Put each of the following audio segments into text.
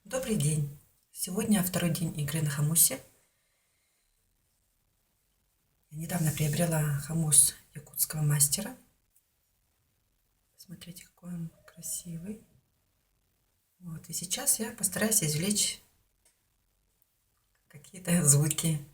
Добрый день! Сегодня второй день игры на хомусе. Я недавно приобрела хомус якутского мастера. Смотрите, какой он красивый. Вот. И сейчас я постараюсь извлечь какие-то звуки.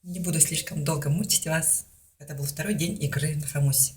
Не буду слишком долго мучить вас. Это был второй день игры на хомусе.